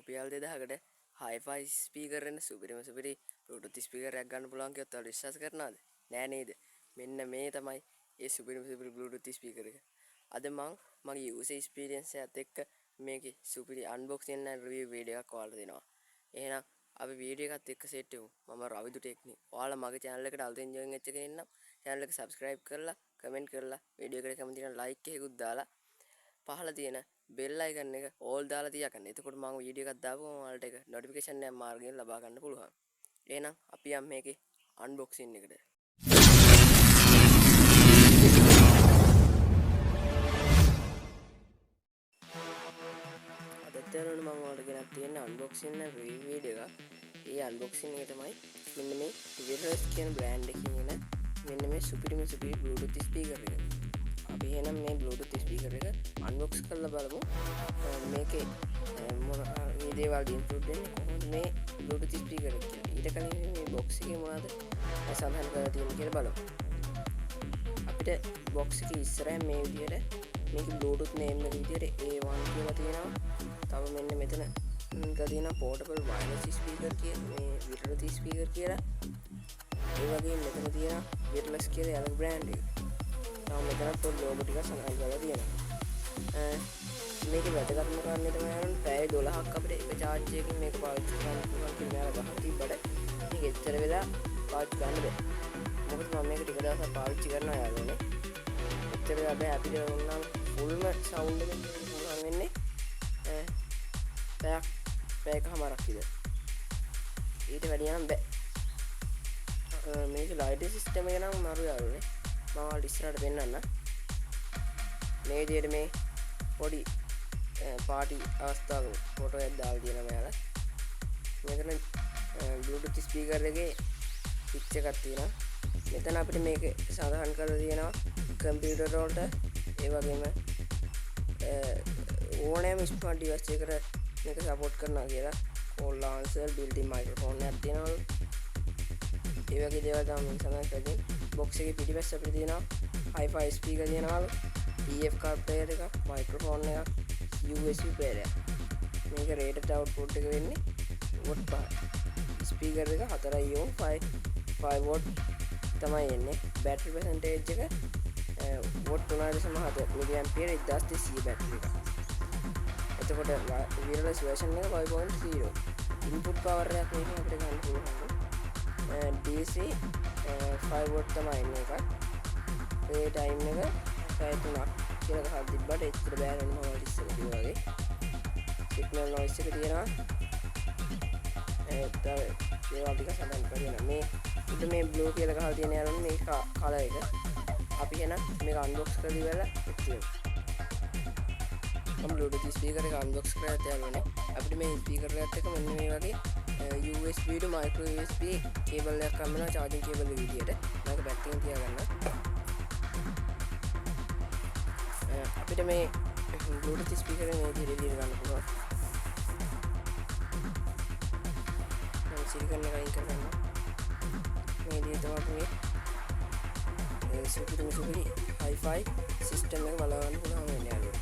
රුපියල් 2000කට hi-fi speaker එක සුපිරිම සුපිරි Bluetooth ස්පීකර් එකක් ගන්න පුළුවන් කියොත් ඔයාලා විශ්වාස කරනවද? නෑ නේද? මෙන්න මේ තමයි ඒ සුපිරිම සුපිරි Bluetooth ස්පීකර් එක. අද මගේ user experience එකත් එක්ක මේකේ සුපිරි unboxing and review වීඩියෝ එකක් ඔයාලට දෙනවා. එහෙනම් අපි වීඩියෝ එකත් එක්ක සෙට් වෙමු. මම රවිදු ටෙක්නික්. ඔයාලා මගේ channel එකට අලුතෙන් join වෙච්ච කෙනෙක් නම් channel එක subscribe කරලා comment කරලා වීඩියෝ එකට කැමති නම් like එකකුත් දාලා පහළ තියෙන bell icon එක all දාලා තියාගන්න. එතකොට මම වීඩියෝ එකක් දාපුවම ඔයාලට ඒක notification එකක් මාර්ගයෙන් ලබා ගන්න පුළුවන්. එහෙනම් අපි යමු මේකේ unboxing එකට. අදතරන මම ඔයාලට ගෙනත් තියෙන unboxing and review වීඩියෝ එක. ඒ unboxing එක තමයි මෙන්න මේ Wireless කියන brand එකකින් එන මෙන්න මේ සුපිරිම සුපිරි Bluetooth speaker එක. අපි එහෙනම් මේ Bluetooth speaker එක unbox කරලා බලමු. මේකේ මොන දේවල් include වෙන්නේ කොහොමද මේ Bluetooth speaker එක කියලා. ඊට කලින් මේ box එකේ මොනවද සඳහන් කරලා තියෙන්නේ කියලා බලමු. අපිට box එකේ ඉස්සරහින් මේ විදිහට මේකේ Bluetooth name එක විදිහට A1 කියලා තියෙනවා. තව මෙන්න මෙතන තියෙනවා portable wireless speaker කියන මේ wireless speaker කියලා. ඒ වගේම මෙතන තියෙනවා wireless කියලා යාළගේ brand එක. තව මෙතනත් පොඩි logo ටිකක් සඳහන් කරලා තියෙනවා. මේකේ වැදගත්ම කාරණේ තමයි අරන් පැය 12ක් අපිට එක charge එකකින් මේක පාවිච්චි කරන්න පුළුවන් කියලා මෙයාලා ගහලා තිබ්බට මේක එච්චර වෙලා පාවිච්චි කරන්න බෑ. මොකද මම මේක ටික දවසක් පාවිච්චි කරනවා යාළුවනේ. එච්චර බෑ අපිට උන්නම් ෆුල්ම සවුන්ඩ් එකකින් පුළුවන් වෙන්නේ පැයකමාරක් විතර. ඊට වැඩි නම් බෑ. මේක ලයිට් සිස්ටම් එක නම් මරු යාළුවනේ. මම ඔයාලට ඉස්සරහට පෙන්නන්න. මේ විදිහට මේ පොඩි පාටි අවස්ථාවක ෆොටෝ එකක් දාලා තියෙනවා මෙයාලා. මෙතන Bluetooth ස්පීකර් එකේ පිච් එකක් තියෙනවා. මෙතන අපිට මේක සඳහන් කරලා තියෙනවා කම්පියුටර් වලට ඒ වගේම ඕනෑම ස්මාර්ට් ඩිවයිස් එකකට මේක සපෝට් කරනවා කියලා. call answer built-in microphone එකක් තියෙනවා. ඒ වගේ දේවල් තමයි සඳහන් කරන්නේ. box එකේ පිටිපස්ස අපිට තියෙනවා hi-fi speaker තියෙනවා. TF card player එකක්, microphone එකක්, USB player එකක්. මේක rated output එක වෙන්නේ watt 5. speaker එක 4 ohm 5 watt තමයි එන්නේ. battery percentage එක watt 3.7 mAh 1200 battery එක. එතකොට wireless version එක 5.0. input power එකක් මේකෙන් අපිට ගන්න පුළුවන්. DC 5 watt තමයි එන්නේ එකක්. ඒ time එක පැය 3ක් කියලා ගහලා තිබ්බට එච්චර බෑ නේද මම ඉස්සෙල්ලා කිව්වා වගේ. signal noise එක තියෙනවා. ඒත් ඒවා ටික සඳහන් කරගෙන මේ blue කියලා ගහලා තියෙන යාළුවනේ මේ color එක. අපි එහෙනම් මේක unbox කරලා ඉවරලා එක්කෙමු. මම Bluetooth speaker එක unbox කරලා යාළුවනේ. අපිට මේ speaker එකත් එක්ක මෙන්න මේ වගේ USB to micro USB cable එකක් හම්බෙනවා charging cable එක විදියට. මේක back එකෙන් තියාගන්න. අපිට මේ Bluetooth speaker එක මේ විදිහට ගන්න පුළුවන්. මම සිලිකන් එක අයින් කරගන්න. මේ විදිහට තමයි මේ සුපිරි hi-fi system එක බලවන්න පුළුවන් වෙන්නේ යාළුවෝ.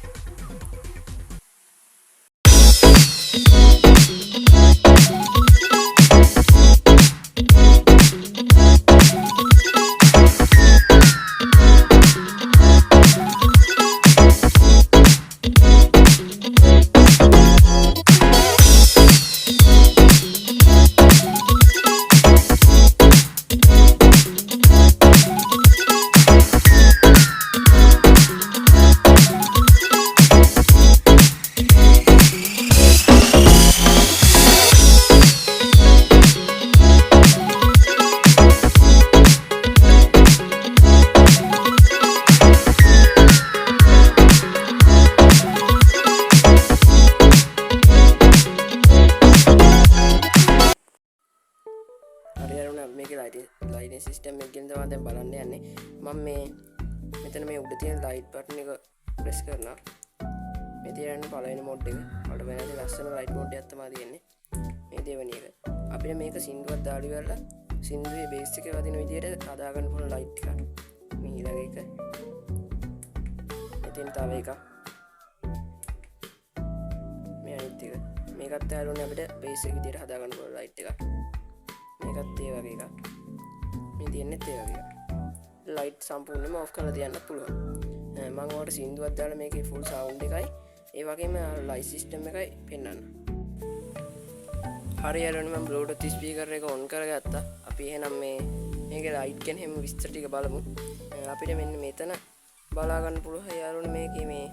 මේක ලයිටින් සිස්ටම් එක ගැන තමයි දැන් බලන්න යන්නේ. මම මෙතන මේ උඩ තියෙන ලයිට් බටන් එක ප්‍රෙස් කරනවා. මේ තියෙන පළවෙනි මොඩ් එක. වලට වෙනදී ලස්සන ලයිට් මොඩ් එකක් තමයි තියෙන්නේ. මේ දෙවෙනි එක. අපිට මේක සින්දුවක් දාලා ඉවරලා සින්දුවේ බේස් එකේ වදින විදියට හදා ගන්න පුළුවන් ලයිට් එකක්. මේ ඊළඟ එක. මෙතෙන් තව එකක්. මේ අනිත් එක. මේකත් යාළුවනේ අපිට බේසික් විදියට හදා ගන්න පුළුවන් ලයිට් එකක්. මේකත් ඒ වගේ එකක්. මේ තියෙන්නේ ඒ වගේ එකක්. ලයිට් සම්පූර්ණයෙන්ම ඔෆ් කරලා තියන්න පුළුවන්. මම ඔයාලට සින්දුවක් දාලා මේකේ ෆුල් සවුන්ඩ් එකයි ඒ වගේම ලයිට් සිස්ටම් එකයි පෙන්වන්න. හරි යාළුවනේ මම බ්ලූටූත් ස්පීකර් එක ඔන් කරගත්තා. අපි එහෙනම් මේකේ ලයිට් ගැන හැම විස්තර ටික බලමු. අපිට මෙන්න මෙතන බලා ගන්න පුළුවන් යාළුවනේ මේකේ මේ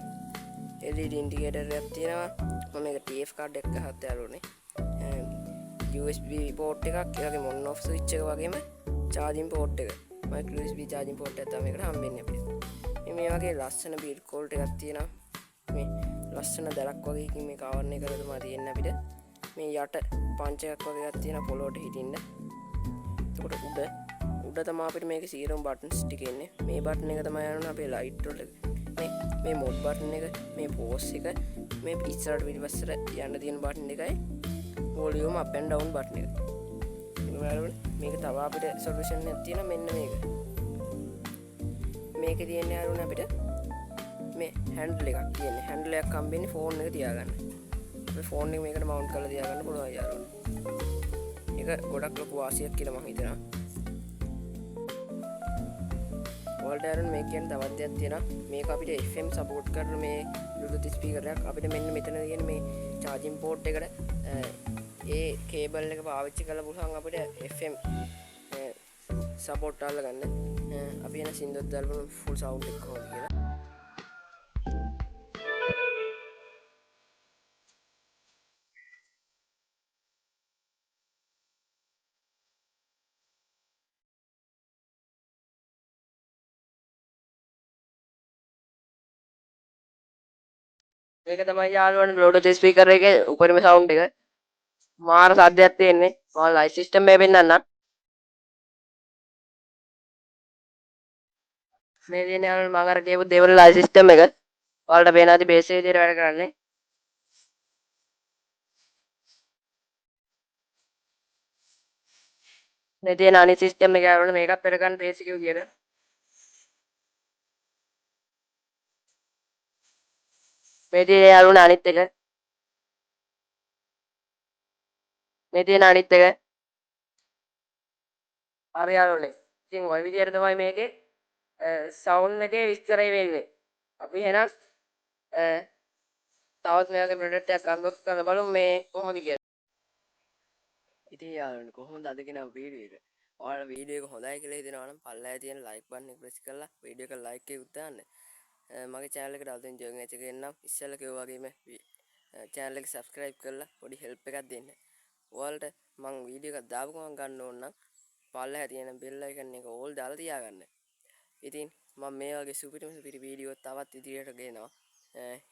LED ඉන්ඩිකේටර් එකක් තියෙනවා. මම මේක TF කාඩ් එක ගහත්තා යාළුවනේ. USB port එකක් ඒ වගේම on off switch එක වගේම charging port එක. micro USB charging port එක තමයි මේකට හම්බෙන්නේ අපිට. මේ වගේ ලස්සන බීඩ් කෝල්ට් එකක් තියෙනවා. මේ ලස්සන දරක් වගේ එකකින් මේක ආවරණය කරලා තමයි තියෙන්නේ අපිට. මේ යට පංච එකක් වගේ එකක් තියෙනවා පොළොවට හිටින්න. එතකොට උඩ තමයි අපිට මේකේ සීරම් බටන්ස් ටික එන්නේ. මේ බටන් එක තමයි යනවා අපේ ලයිට් වලට. මේ මොඩ් බටන් එක, මේ පෝස් එක, මේ ඉස්සරහට පිටිපස්සට යන්න තියෙන බටන් එකයි volume up and down button එක. මේක තව අපිට සොලියුෂන් එකක් තියෙනවා මෙන්න මේක. මේකේ තියෙන්නේ යාළුවනේ අපිට මේ හැන්ඩල් එකක් තියෙන්නේ. හැන්ඩල් එකක් හම්බෙන්නේ ෆෝන් එක තියාගන්න. අපේ ෆෝන් එක මේකට මවුන්ට් කරලා තියාගන්න පුළුවන් යාළුවනේ. ඒක ගොඩක් ලොකු වාසියක් කියලා මම හිතනවා. ඔයාලට යාළුවනේ මේක කියන්නේ තවත් දෙයක් තියෙනවා. මේක අපිට FM සපෝට් කරන මේ Bluetooth ස්පීකර් එකක්. අපිට මෙන්න මෙතන තියෙන මේ charging port එකට ඒ කේබල් එක පාවිච්චි කරලා පුළුවන් අපිට FM සපෝට් කරලා ගන්න. අපි එන සින්දුවක් දාලා බලමු ෆුල් සවුන්ඩ් එක කොහොමද කියලා. මේක තමයි යාළුවනේ Bluetooth ස්පීකර් එකේ උපරිම සවුන්ඩ් එක. මාර සද්දයක් තියෙන්නේ. මම ලයිට් සිස්ටම් එක පෙන්නන්නම්. මේ තියෙන යාළුවනේ මම අර කියපු දෙවන ලයිට් සිස්ටම් එක. ඔයාලට පේන ඇති බේස් විදියට වැඩ කරන්නේ. මේ තියෙන අනිත් සිස්ටම් එක යාළුවනේ මේකත් වැඩ කරන බේසික් විදියට. මේ තියෙන යාළුවනේ අනිත් එක. මේ තියෙන අනිත් එක. හරි යාළුවනේ. ඉතින් ওই විදියට තමයි මේකේ සවුන්ඩ් එකේ විස්තරය වෙන්නේ. අපි එහෙනම් තවත් මේ වගේ ප්‍රොඩක්ට් එකක් අන්බොක්ස් කරලා බලමු මේ කොහොමද කියලා. ඉතින් යාළුවනේ කොහොමද අද කියන වීඩියෝ එක? ඔයාලා වීඩියෝ එක හොඳයි කියලා හිතනවා නම් පල්ලෙහා තියෙන ලයික් බටන් එක ප්‍රෙස් කරලා වීඩියෝ එක ලයික් එකක් දාන්න. මගේ channel එකට අලුතෙන් ජොයින් වෙච්ච කෙනෙක් නම් ඉස්සෙල්ලා කිව්වා වගේම channel එක subscribe කරලා පොඩි help එකක් දෙන්න. ඔයාලට මම වීඩියෝ එකක් දාපු ගමන් ගන්න ඕන නම් පල්ලෙහා තියෙන bell icon එක all දාලා තියාගන්න. ඉතින් මම මේ වගේ සුපිරි වීඩියෝ තවත් ඉදිරියට ගේනවා.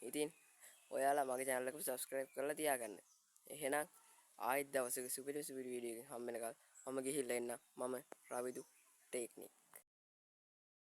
ඉතින් ඔයාලා මගේ channel එක subscribe කරලා තියාගන්න. එහෙනම් ආයෙත් දවසක සුපිරි වීඩියෝ එකකින් හම්බ වෙනකල් මම ගිහිල්ලා එන්න. මම රවිදු ටෙක්නික්